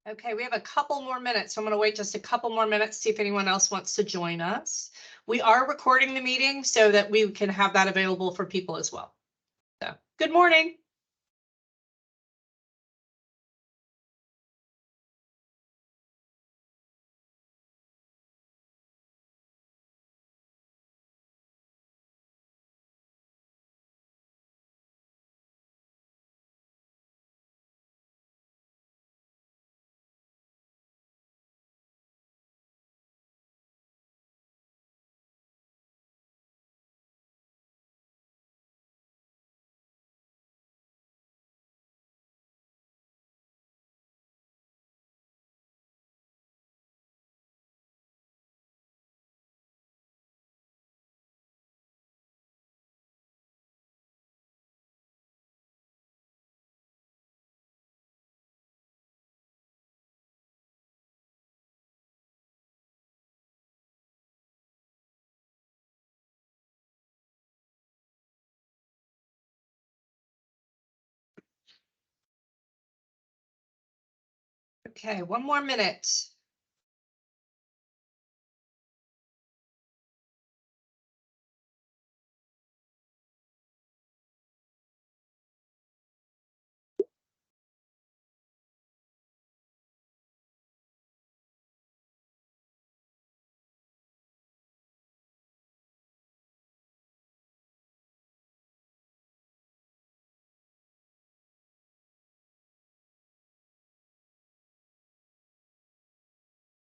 Okay, we have a couple more minutes, so I'm going to wait just a couple more minutes, see if anyone else wants to join us. We are recording the meeting so that we can have that available for people as well. So, good morning. Okay, one more minute.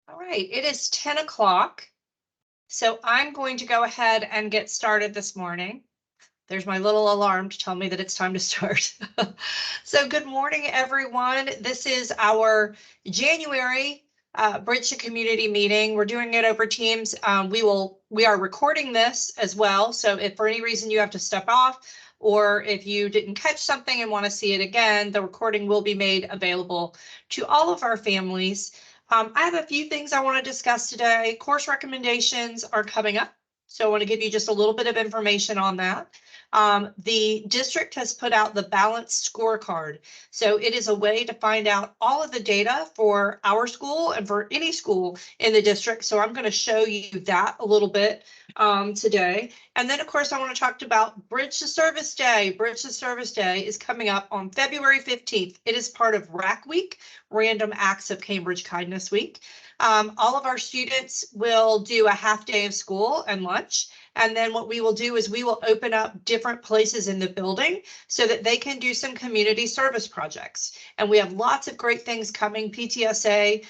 All right, it is 10 o'clock. So I'm going to go ahead and get started this morning. There's my little alarm to tell me that it's time to start. So good morning, everyone. This is our January Bridge to Community meeting. We're doing it over Teams. We are recording this as well. So if for any reason you have to step off, or if you didn't catch something and want to see it again, the recording will be made available to all of our families. I have a few things I want to discuss today. Course recommendations are coming up, so I want to give you just a little bit of information on that. The district has put out the balanced scorecard. So it is a way to find out all of the data for our school and for any school in the district. So I'm going to show you that a little bit today. And then, of course, I want to talk about Bridge to Service Day. Bridge to Service Day is coming up on February 15th. It is part of RAC Week, Random Acts of Cambridge Kindness Week. All of our students will do a half day of school and lunch. And then what we will do is we will open up different places in the building so that they can do some community service projects. And we have lots of great things coming. PTSA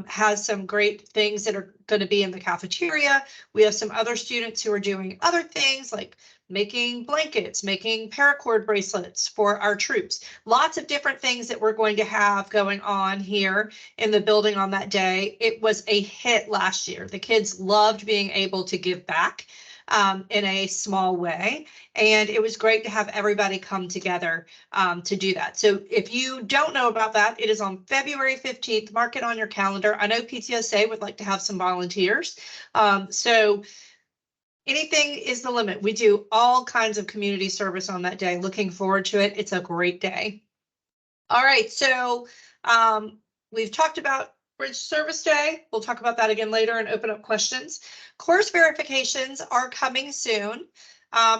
has some great things that are going to be in the cafeteria. We have some other students who are doing other things like making blankets, making paracord bracelets for our troops. Lots of different things that we're going to have going on here in the building on that day. It was a hit last year. The kids loved being able to give back in a small way. And it was great to have everybody come together to do that. So if you don't know about that, it is on February 15th. Mark it on your calendar. I know PTSA would like to have some volunteers. So anything is the limit. We do all kinds of community service on that day. Looking forward to it. It's a great day. All right, so we've talked about Bridge Service Day. We'll talk about that again later and open up questions. Course verifications are coming soon.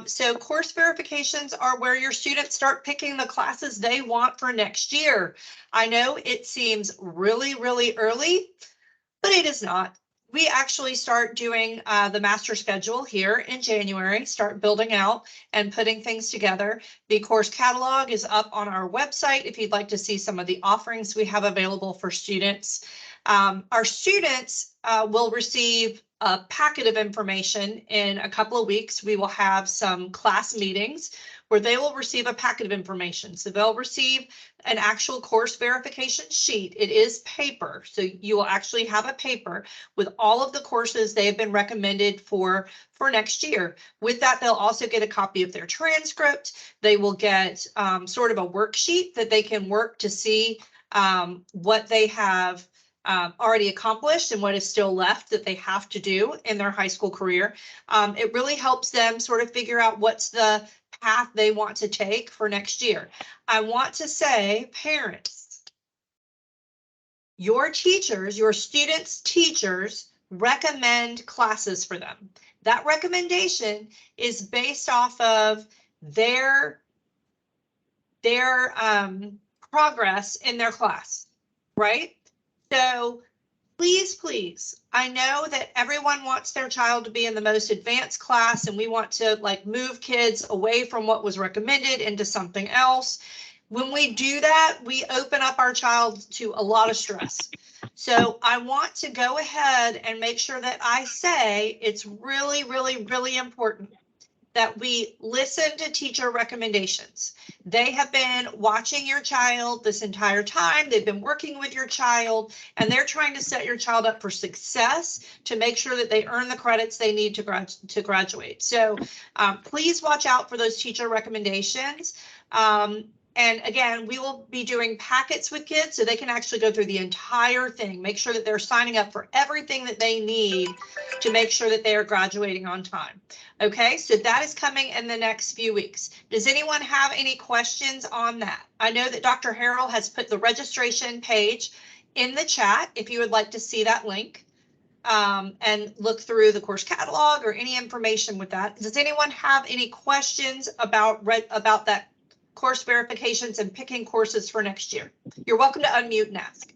So course verifications are where your students start picking the classes they want for next year. I know it seems really, really early, but it is not. We actually start doing the master schedule here in January, start building out and putting things together. The course catalog is up on our website if you'd like to see some of the offerings we have available for students. Our students will receive a packet of information in a couple of weeks. We will have some class meetings where they will receive a packet of information. So they'll receive an actual course verification sheet. It is paper, so you will actually have a paper with all of the courses they have been recommended for next year. With that, they'll also get a copy of their transcript. They will get sort of a worksheet that they can work to see what they have already accomplished and what is still left that they have to do in their high school career. It really helps them sort of figure out what's the path they want to take for next year. I want to say, parents, your teachers, your students' teachers recommend classes for them. That recommendation is based off of their progress in their class, right? So please, please, I know that everyone wants their child to be in the most advanced class, and we want to like move kids away from what was recommended into something else. When we do that, we open up our child to a lot of stress. So I want to go ahead and make sure that I say it's really, really, really important that we listen to teacher recommendations. They have been watching your child this entire time. They've been working with your child, and they're trying to set your child up for success to make sure that they earn the credits they need to graduate. So please watch out for those teacher recommendations. And again, we will be doing packets with kids so they can actually go through the entire thing, make sure that they're signing up for everything that they need to make sure that they are graduating on time. Okay, so that is coming in the next few weeks. Does anyone have any questions on that? I know that Dr. Harrell has put the registration page in the chat if you would like to see that link and look through the course catalog or any information with that. Does anyone have any questions about that course verifications and picking courses for next year? You're welcome to unmute and ask.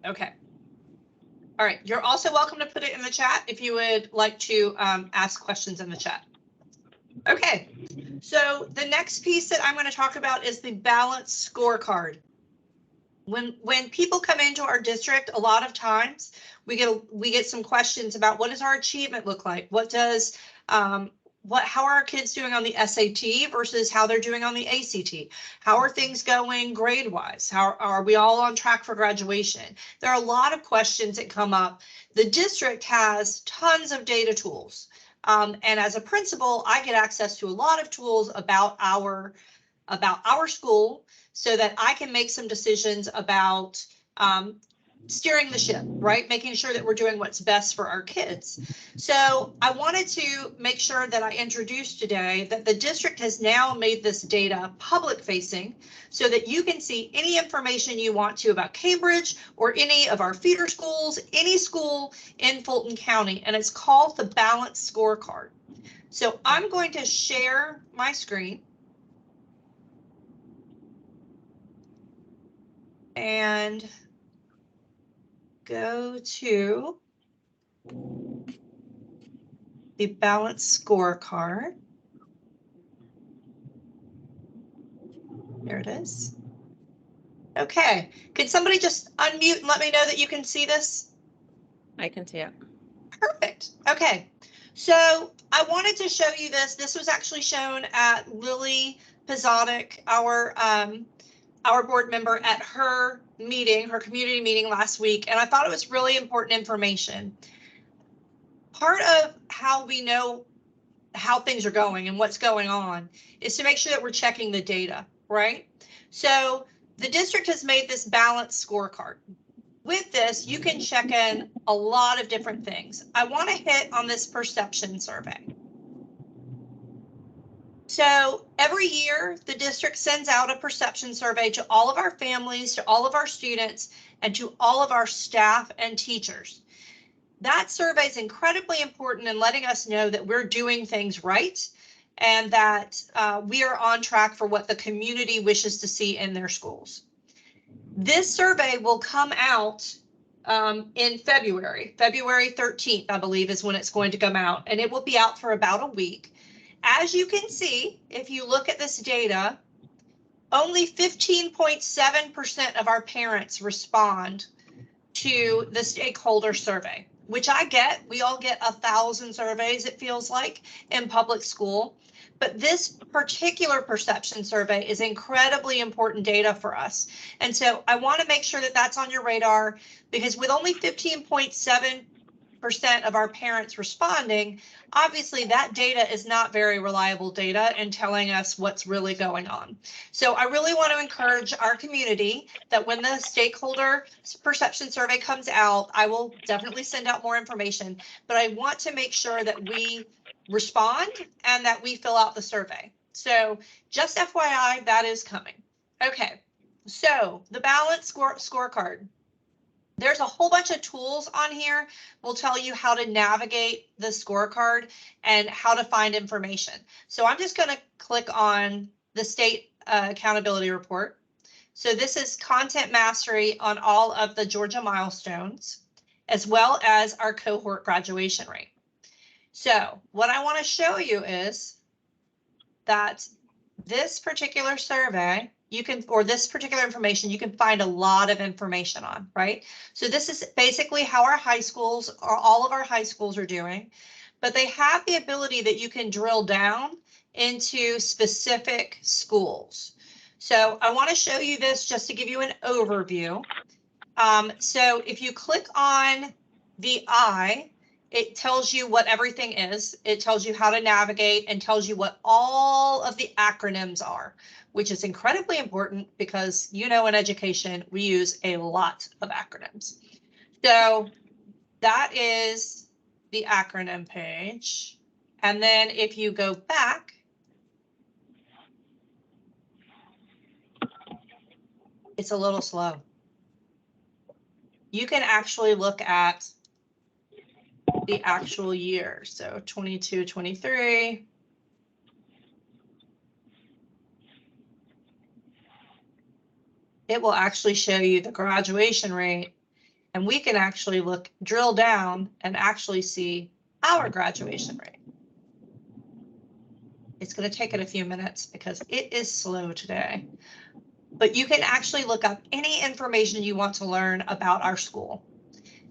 Okay. All right. You're also welcome to put it in the chat if you would like to ask questions in the chat. Okay. So the next piece that I'm going to talk about is the balanced scorecard. When people come into our district, a lot of times we get some questions about what does our achievement look like? What does how are our kids doing on the SAT versus how they're doing on the ACT? How are things going grade-wise? How are we all on track for graduation? There are a lot of questions that come up. The district has tons of data tools. And as a principal, I get access to a lot of tools about our school so that I can make some decisions about steering the ship, right? Making sure that we're doing what's best for our kids. So I wanted to make sure that I introduced today that the district has now made this data public facing so that you can see any information you want to about Cambridge or any of our feeder schools, any school in Fulton County, and it's called the Balanced Scorecard. So I'm going to share my screen. And go to the balanced scorecard. There it is. Okay, could somebody just unmute and let me know that you can see this? I can see it. Perfect. Okay, so I wanted to show you this. This was actually shown at Lily Pizzotic, our board member, at her meeting, her community meeting last week, and I thought it was really important information. Part of how we know how things are going and what's going on is to make sure that we're checking the data, right? So the district has made this balanced scorecard. With this, you can check in a lot of different things. I want to hit on this perception survey. So every year, the district sends out a perception survey to all of our families, to all of our students, and to all of our staff and teachers. That survey is incredibly important in letting us know that we're doing things right and that we are on track for what the community wishes to see in their schools. This survey will come out in February 13th, I believe, is when it's going to come out, and it will be out for about a week. As you can see, if you look at this data, only 15.7% of our parents respond to the stakeholder survey, which I get. We all get 1,000 surveys, it feels like, in public school. But this particular perception survey is incredibly important data for us. And so I want to make sure that that's on your radar, because with only 15.7% of our parents responding, obviously that data is not very reliable data in telling us what's really going on. So I really want to encourage our community that when the stakeholder perception survey comes out, I will definitely send out more information, but I want to make sure that we respond and that we fill out the survey. So just FYI, that is coming. Okay, so the balance scorecard. There's a whole bunch of tools on here. We'll tell you how to navigate the scorecard and how to find information. So I'm just going to click on the state accountability report. So this is content mastery on all of the Georgia milestones, as well as our cohort graduation rate. So what I want to show you is that this particular survey, or this particular information, you can find a lot of information on, right? So this is basically how our high schools, or all of our high schools are doing, but they have the ability that you can drill down into specific schools. So I want to show you this just to give you an overview. So if you click on the I, it tells you what everything is. It tells you how to navigate and tells you what all of the acronyms are, which is incredibly important because, you know, in education, we use a lot of acronyms. So that is the acronym page. And then if you go back, it's a little slow. You can actually look at the actual year. So 22, 23. It will actually show you the graduation rate, and we can actually drill down and actually see our graduation rate. It's going to take it a few minutes because it is slow today, but you can actually look up any information you want to learn about our school.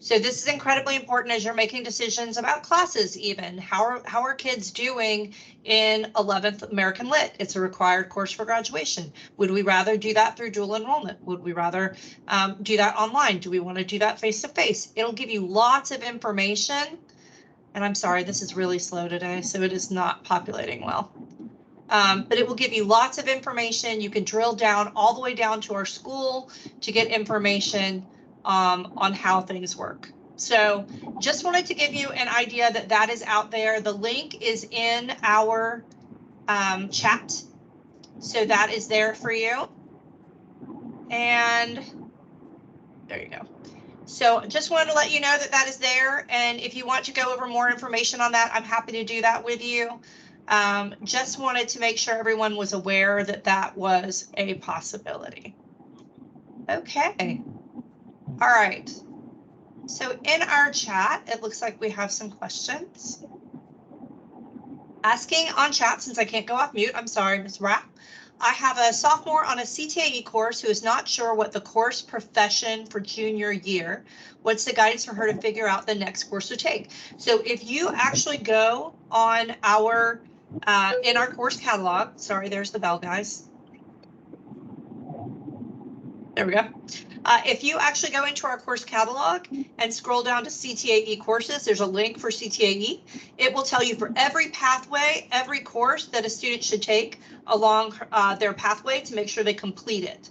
So this is incredibly important as you're making decisions about classes even. How are kids doing in 11th American Lit? It's a required course for graduation. Would we rather do that through dual enrollment? Would we rather do that online? Do we want to do that face-to-face? It'll give you lots of information. And I'm sorry, this is really slow today, so it is not populating well. But it will give you lots of information. You can drill down all the way down to our school to get information on how things work. So just wanted to give you an idea that that is out there. The link is in our chat. So that is there for you. And there you go. So just wanted to let you know that that is there. And if you want to go over more information on that, I'm happy to do that with you. Just wanted to make sure everyone was aware that that was a possibility. Okay. All right. So in our chat, it looks like we have some questions. Asking on chat, since I can't go off mute, I'm sorry, Ms. Rapp. I have a sophomore on a CTAE course who is not sure what the course profession for junior year. What's the guidance for her to figure out the next course to take? So if you actually go on our, in our course catalog, sorry, there's the bell, guys. There we go. If you actually go into our course catalog and scroll down to CTAE courses, there's a link for CTAE. It will tell you for every pathway, every course that a student should take along their pathway to make sure they complete it.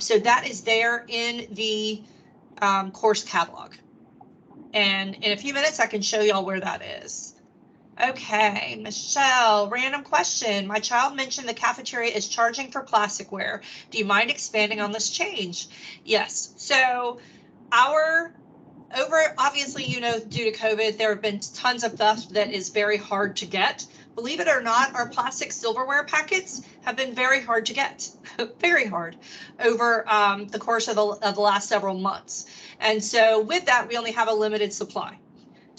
So that is there in the course catalog. And in a few minutes, I can show y'all where that is. Okay, Michelle, random question. My child mentioned the cafeteria is charging for plasticware. Do you mind expanding on this change? Yes, so obviously, you know, due to COVID, there have been tons of theft that is very hard to get. Believe it or not, our plastic silverware packets have been very hard to get, very hard over the course of the last several months. And so with that, we only have a limited supply.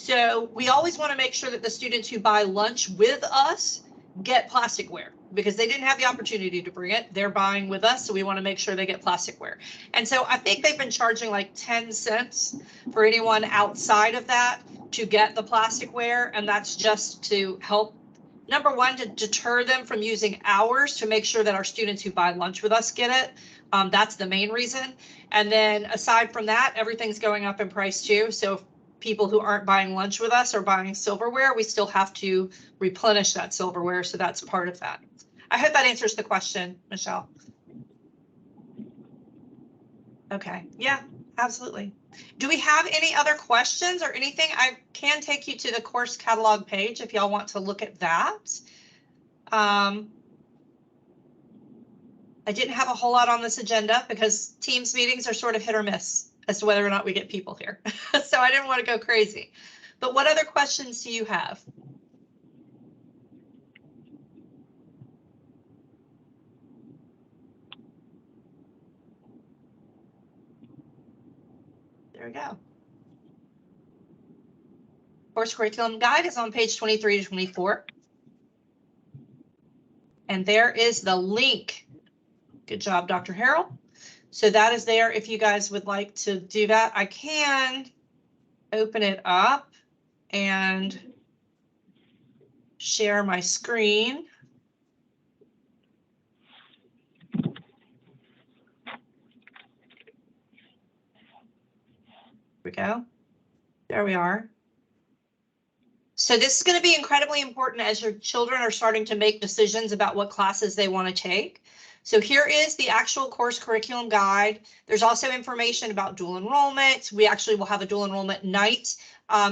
So we always want to make sure that the students who buy lunch with us get plasticware because they didn't have the opportunity to bring it. They're buying with us, so we want to make sure they get plasticware. And so I think they've been charging like 10 cents for anyone outside of that to get the plasticware, and that's just to help, number one, to deter them from using ours to make sure that our students who buy lunch with us get it. That's the main reason. And then aside from that, everything's going up in price too. So people who aren't buying lunch with us are buying silverware, we still have to replenish that silverware. So that's part of that. I hope that answers the question, Michelle. Okay, yeah, absolutely. Do we have any other questions or anything? I can take you to the course catalog page if y'all want to look at that. I didn't have a whole lot on this agenda because Teams meetings are sort of hit or miss as to whether or not we get people here. So I didn't want to go crazy. But what other questions do you have? There we go. Course curriculum guide is on page 23 to 24. And there is the link. Good job, Dr. Harrell. So that is there if you guys would like to do that. I can open it up and share my screen. Here we go. There we are. So this is going to be incredibly important as your children are starting to make decisions about what classes they want to take. So here is the actual course curriculum guide. There's also information about dual enrollment. We actually will have a dual enrollment night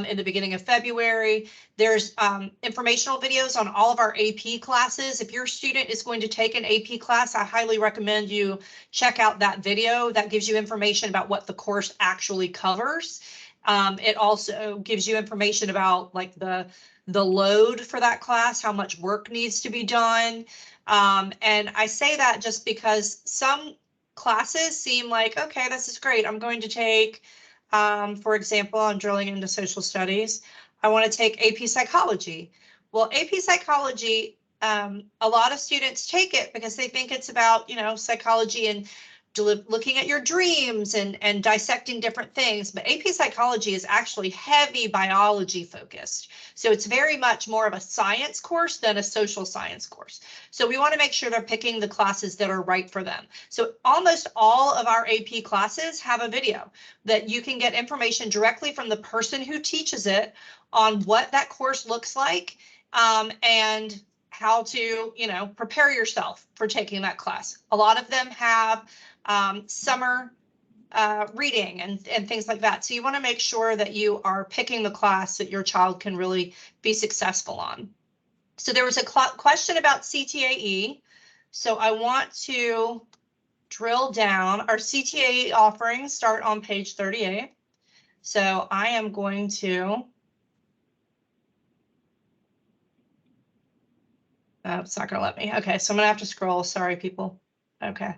in the beginning of February. There's informational videos on all of our AP classes. If your student is going to take an AP class, I highly recommend you check out that video. That gives you information about what the course actually covers. It also gives you information about like the load for that class, how much work needs to be done. And I say that just because some classes seem like, okay, this is great. I'm going to take, for example, I'm drilling into social studies. I want to take AP psychology. Well, AP psychology, a lot of students take it because they think it's about, psychology and looking at your dreams and dissecting different things. But AP psychology is actually heavy biology focused. So it's very much more of a science course than a social science course. So we want to make sure they're picking the classes that are right for them. So almost all of our AP classes have a video that you can get information directly from the person who teaches it on what that course looks like, and how to, prepare yourself for taking that class. A lot of them have summer reading and things like that. So you want to make sure that you are picking the class that your child can really be successful on. So there was a question about CTAE. So I want to drill down. Our CTAE offerings start on page 38. So I am going to, oh, it's not going to let me. Okay, so I'm going to have to scroll. Sorry, people. Okay.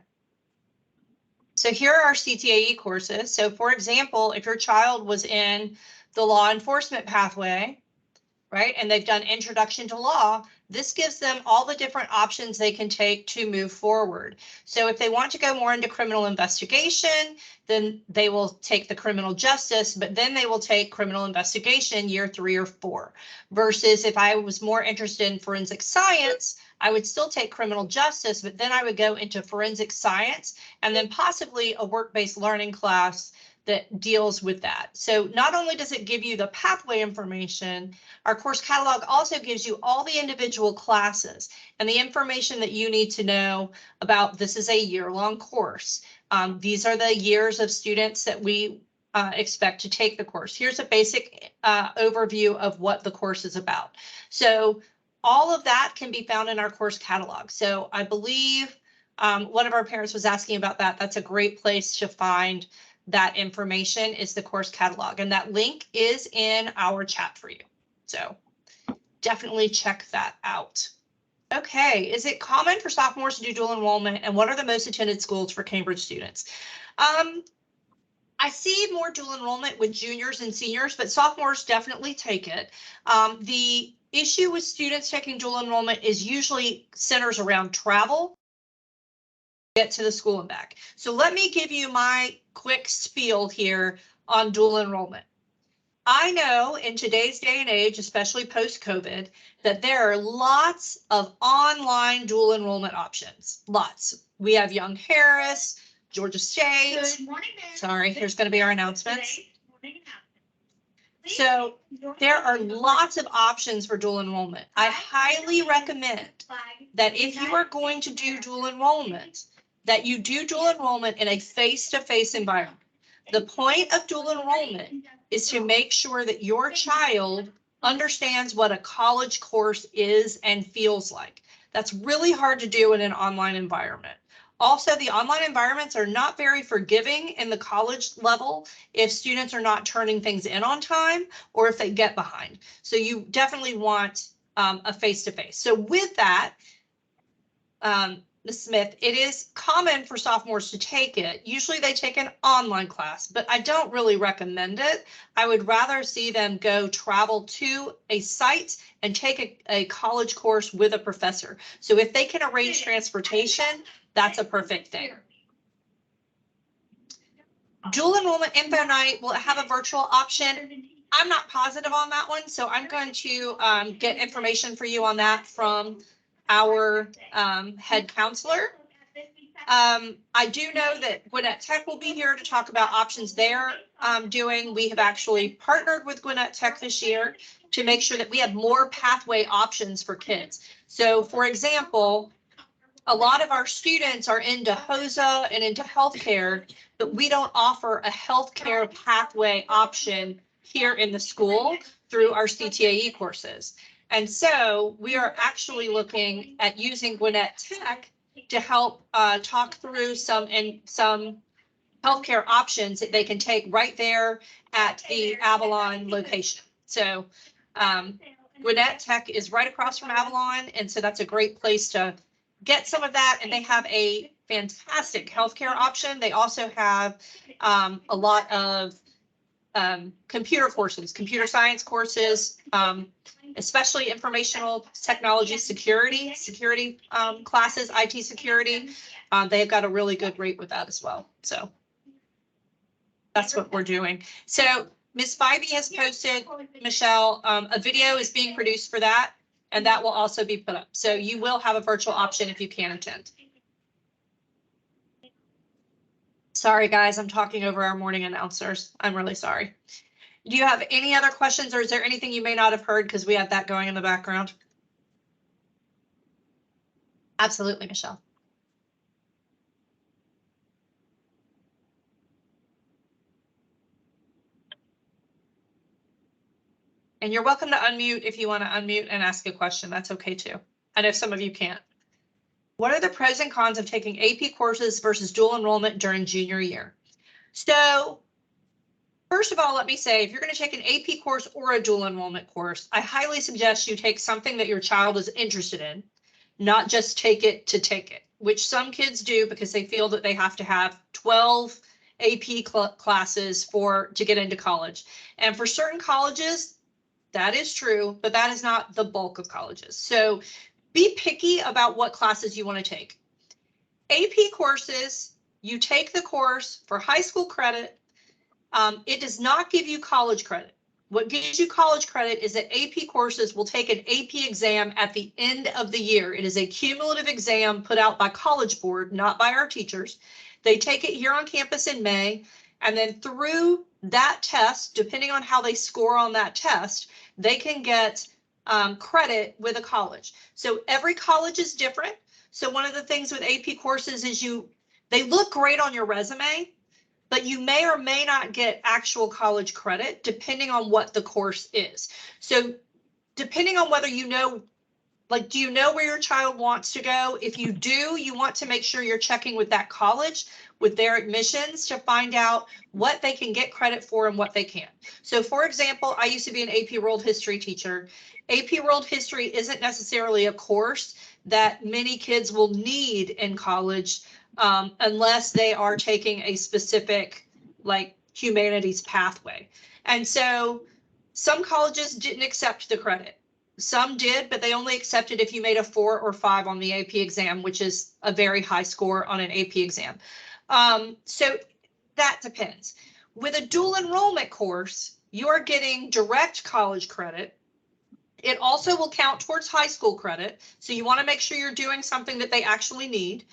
So here are our CTAE courses. So for example, if your child was in the law enforcement pathway, right, and they've done introduction to law, this gives them all the different options they can take to move forward. So if they want to go more into criminal investigation, then they will take the criminal justice, but then they will take criminal investigation year 3 or 4. Versus if I was more interested in forensic science, I would still take criminal justice, but then I would go into forensic science and then possibly a work-based learning class that deals with that. So not only does it give you the pathway information, our course catalog also gives you all the individual classes and the information that you need to know about. This is a year-long course. These are the years of students that we expect to take the course. Here's a basic overview of what the course is about. So all of that can be found in our course catalog. So I believe one of our parents was asking about that. That's a great place to find that information, is the course catalog, and that link is in our chat for you. So definitely check that out. Okay, is it common for sophomores to do dual enrollment, and what are the most attended schools for Cambridge students? I see more dual enrollment with juniors and seniors, but sophomores definitely take it. The issue with students taking dual enrollment is usually centers around travel, get to the school and back. So let me give you my quick spiel here on dual enrollment. I know in today's day and age, especially post-COVID, that there are lots of online dual enrollment options. Lots. We have Young Harris, Georgia State. Good morning, Mary. Sorry, here's going to be our announcements. So there are lots of options for dual enrollment. I highly recommend that if you are going to do dual enrollment, that you do dual enrollment in a face-to-face environment. The point of dual enrollment is to make sure that your child understands what a college course is and feels like. That's really hard to do in an online environment. Also, the online environments are not very forgiving in the college level if students are not turning things in on time or if they get behind. So you definitely want a face-to-face. So with that, Ms. Smith, it is common for sophomores to take it. Usually they take an online class, but I don't really recommend it. I would rather see them go travel to a site and take a college course with a professor. So if they can arrange transportation, that's a perfect thing. Dual enrollment info night will have a virtual option. I'm not positive on that one, so I'm going to get information for you on that from our head counselor. I do know that Gwinnett Tech will be here to talk about options they're doing. We have actually partnered with Gwinnett Tech this year to make sure that we have more pathway options for kids. So for example, a lot of our students are into HOSA and into healthcare, but we don't offer a healthcare pathway option here in the school through our CTAE courses. And so we are actually looking at using Gwinnett Tech to help talk through some healthcare options that they can take right there at the Avalon location. So Gwinnett Tech is right across from Avalon, and so that's a great place to get some of that. And they have a fantastic healthcare option. They also have a lot of computer courses, computer science courses, especially informational technology security classes, IT security. They've got a really good rate with that as well. So that's what we're doing. So Ms. Spivey has posted, Michelle, a video is being produced for that, and that will also be put up. So you will have a virtual option if you can attend. Sorry, guys, I'm talking over our morning announcers. I'm really sorry. Do you have any other questions, or is there anything you may not have heard because we had that going in the background? Absolutely, Michelle. And you're welcome to unmute if you want to unmute and ask a question. That's okay too. I know some of you can't. What are the pros and cons of taking AP courses versus dual enrollment during junior year? So first of all, let me say, if you're going to take an AP course or a dual enrollment course, I highly suggest you take something that your child is interested in, not just take it to take it, which some kids do because they feel that they have to have 12 AP classes to get into college. And for certain colleges, that is true, but that is not the bulk of colleges. So be picky about what classes you want to take. AP courses, you take the course for high school credit. It does not give you college credit. What gives you college credit is that AP courses will take an AP exam at the end of the year. It is a cumulative exam put out by College Board, not by our teachers. They take it here on campus in May, and then through that test, depending on how they score on that test, they can get credit with a college. So every college is different. So one of the things with AP courses is they look great on your resume, but you may or may not get actual college credit depending on what the course is. So depending on whether you know, like, do you know where your child wants to go? If you do, you want to make sure you're checking with that college, with their admissions, to find out what they can get credit for and what they can't. So for example, I used to be an AP World History teacher. AP World History isn't necessarily a course that many kids will need in college unless they are taking a specific like humanities pathway. And so some colleges didn't accept the credit. Some did, but they only accepted if you made a 4 or 5 on the AP exam, which is a very high score on an AP exam. So that depends. With a dual enrollment course, you are getting direct college credit. It also will count towards high school credit. So you want to make sure you're doing something that they actually need,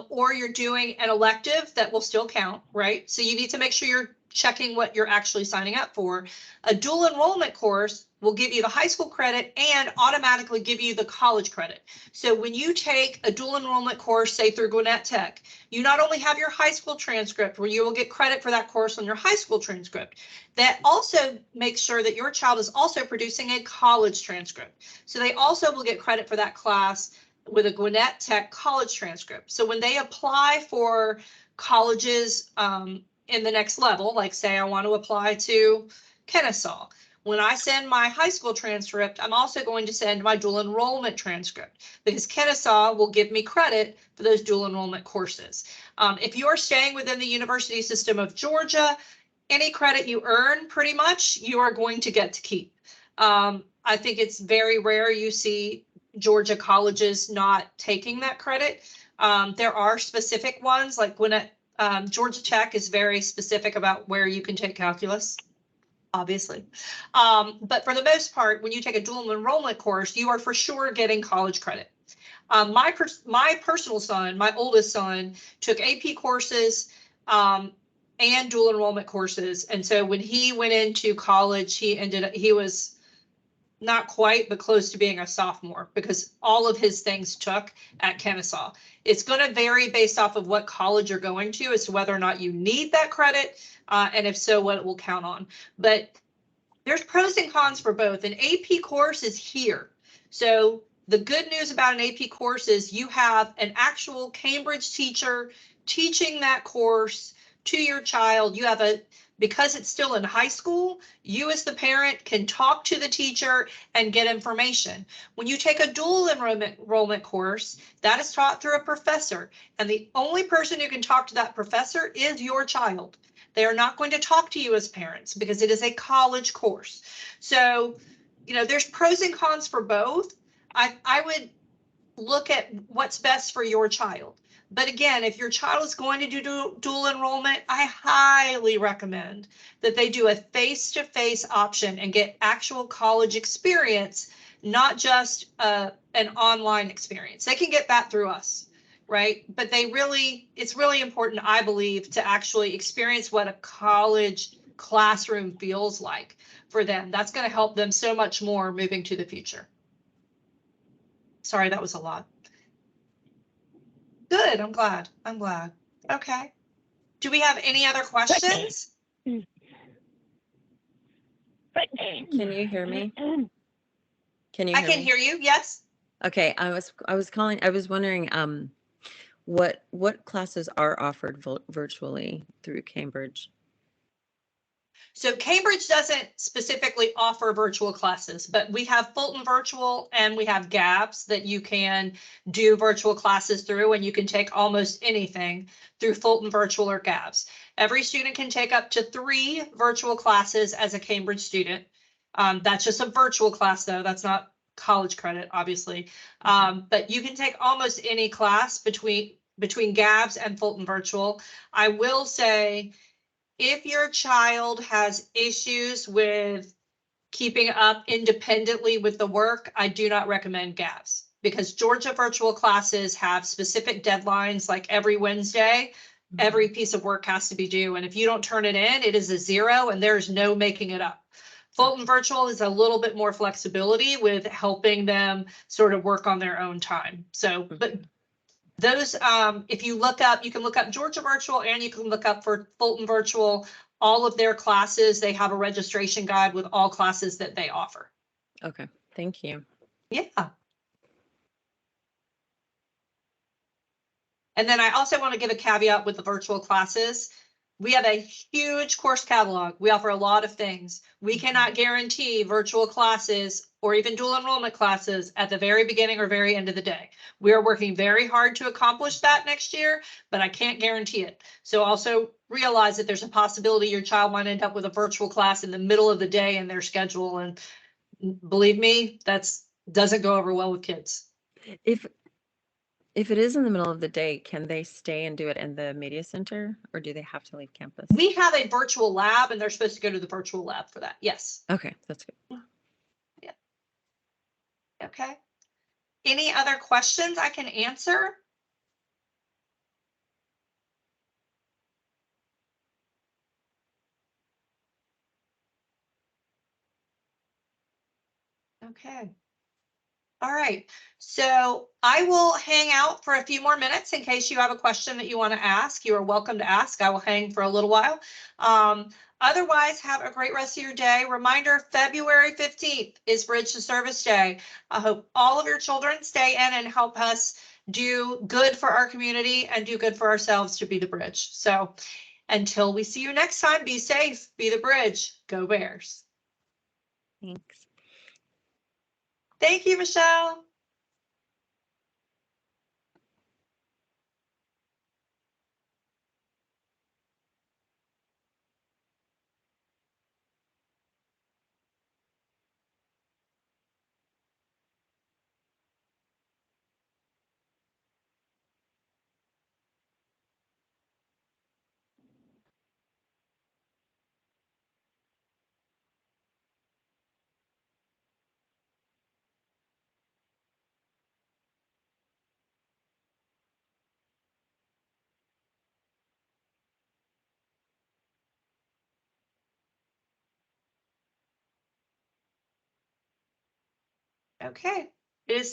or you're doing an elective that will still count, right? So you need to make sure checking what you're actually signing up for. A dual enrollment course will give you the high school credit and automatically give you the college credit. So when you take a dual enrollment course, say through Gwinnett Tech, you not only have your high school transcript where you will get credit for that course on your high school transcript, that also makes sure that your child is also producing a college transcript. So they also will get credit for that class with a Gwinnett Tech college transcript. So when they apply for colleges in the next level, like say I want to apply to Kennesaw, when I send my high school transcript, I'm also going to send my dual enrollment transcript because Kennesaw will give me credit for those dual enrollment courses. If you are staying within the university system of Georgia, any credit you earn, pretty much, you are going to get to keep. I think it's very rare you see Georgia colleges not taking that credit. There are specific ones, like Gwinnett, Georgia Tech is very specific about where you can take calculus, obviously. But for the most part, when you take a dual enrollment course, you are for sure getting college credit. My personal son, my oldest son, took AP courses and dual enrollment courses. And so when he went into college, he was not quite, but close to being a sophomore because all of his things took at Kennesaw. It's going to vary based off of what college you're going to as to whether or not you need that credit, and if so, what it will count on. But there's pros and cons for both. An AP course is here. So the good news about an AP course is you have an actual Cambridge teacher teaching that course to your child. You have because it's still in high school, you as the parent can talk to the teacher and get information. When you take a dual enrollment course, that is taught through a professor, and the only person who can talk to that professor is your child. They are not going to talk to you as parents because it is a college course. So, there's pros and cons for both. I would look at what's best for your child. But again, if your child is going to do dual enrollment, I highly recommend that they do a face-to-face option and get actual college experience, not just an online experience. They can get that through us, right? But it's really important, I believe, to actually experience what a college classroom feels like for them. That's going to help them so much more moving to the future. Sorry, that was a lot. Good, I'm glad. Okay. Do we have any other questions? Can you hear me? Can you I hear can me? hear you, yes. Okay, I was wondering what classes are offered virtually through Cambridge? So Cambridge doesn't specifically offer virtual classes, but we have Fulton Virtual and we have GABS that you can do virtual classes through, and you can take almost anything through Fulton Virtual or GABS. Every student can take up to 3 virtual classes as a Cambridge student. That's just a virtual class though, that's not college credit, obviously. But you can take almost any class between GABS and Fulton Virtual. I will say, if your child has issues with keeping up independently with the work, I do not recommend GABS because Georgia virtual classes have specific deadlines, like every Wednesday, every piece of work has to be due. And if you don't turn it in, it is a 0 and there's no making it up. Fulton Virtual is a little bit more flexibility with helping them sort of work on their own time. So, but those, if you look up, you can look up Georgia Virtual and you can look up for Fulton Virtual, all of their classes. They have a registration guide with all classes that they offer. Okay, thank you. Yeah. And then I also want to give a caveat with the virtual classes. We have a huge course catalog. We offer a lot of things. We cannot guarantee virtual classes or even dual enrollment classes at the very beginning or very end of the day. We are working very hard to accomplish that next year, but I can't guarantee it. So also realize that there's a possibility your child might end up with a virtual class in the middle of the day in their schedule. And believe me, doesn't go over well with kids. If it is in the middle of the day, can they stay and do it in the media center, or do they have to leave campus? We have a virtual lab and they're supposed to go to the virtual lab for that. Yes. Okay, that's good. Yeah. Okay. Any other questions I can answer? Okay. All right. So I will hang out for a few more minutes in case you have a question that you want to ask. You are welcome to ask. I will hang for a little while. Otherwise, have a great rest of your day. Reminder, February 15th is Bridge to Service Day. I hope all of your children stay in and help us do good for our community and do good for ourselves to be the bridge. So until we see you next time, be safe, be the bridge, go Bears. Thanks. Thank you, Michelle. Okay, it is